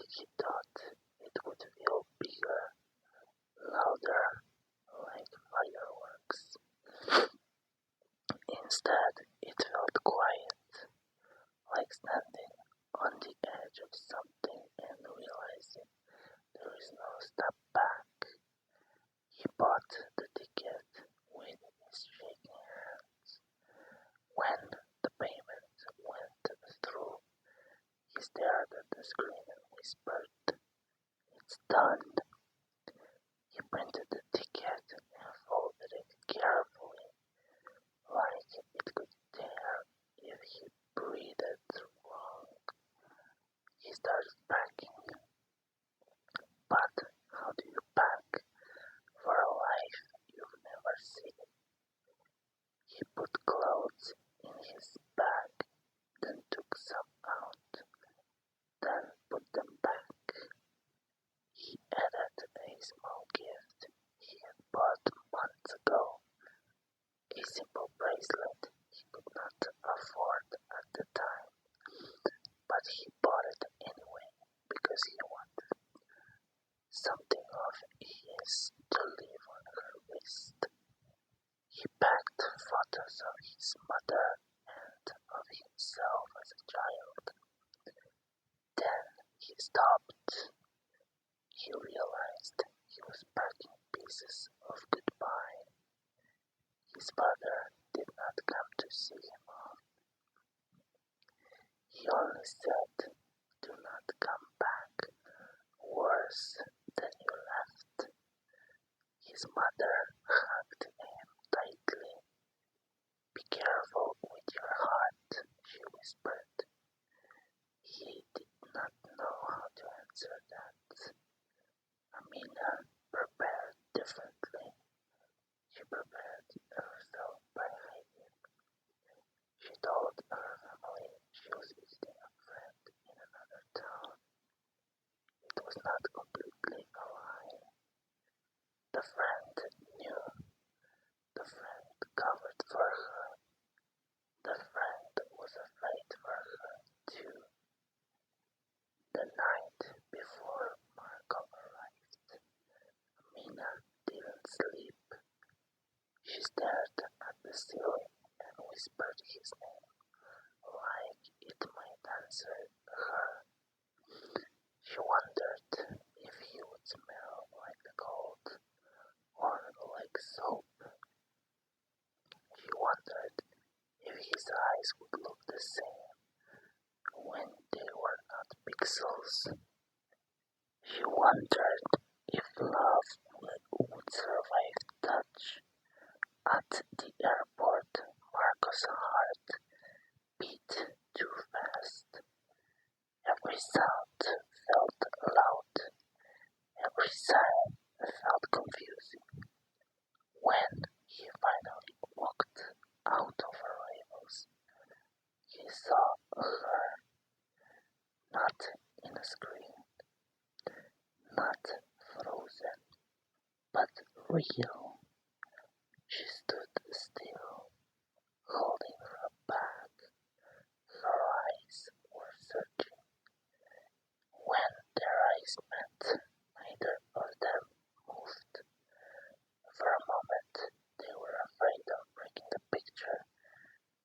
He thought it would feel bigger, louder, like fireworks. Instead, it felt quiet, like standing on the edge of something and realizing there is no step back. He bought the ticket with his shaking hands. When the payment went through, he stared at the screen and whispered, "It's done." He printed the ticket and folded it carefully, like it could tear if he breathed wrong. He started packing. But how do you pack for a life you've never seen? He put clothes in his bag, then took some out, then put them back. He added a small gift he had bought months ago, a simple bracelet he could not afford at the time, but he bought it anyway because he wanted something of his to leave on her wrist. He packed photos of his mother and of himself as a child. Then he stopped. He realized he was packing pieces of goodbye. His father did not come to see him off. He only said, "Do not come back worse than you left." His mother hugged him tightly. "Be careful with your heart," she whispered. He did not know how to answer that. Amina prepared differently. She prepared herself by hiding. She told her family she was visiting a friend in another town. It was not completely a lie. The friend knew. The friend covered for her. The friend was afraid for her, too. The night before Marco arrived, Amina didn't sleep. She stared at the ceiling and whispered his name, like it might answer her. She wondered if he would smell like the cold or like soap. She wondered if his eyes would look the same when they were not pixels. She wondered if love would survive touch. At the airport, Marco's heart beat too fast. Every sound felt loud. Every sign felt confusing. When he finally walked out of arrivals, he saw her, not in a screen, not frozen, but real. She stood still, holding her back. Her eyes were searching. When their eyes met, neither of them moved. For a moment, they were afraid of breaking the picture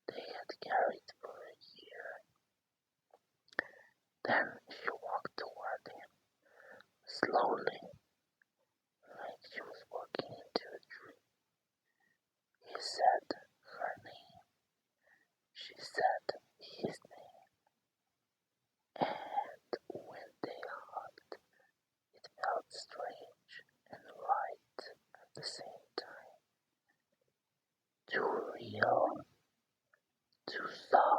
they had carried for a year. Then she walked toward him, slowly, like she was walking into a dream. He said her name. She said his name. And when they hugged, it felt strange and right at the same time. Too real, too soft.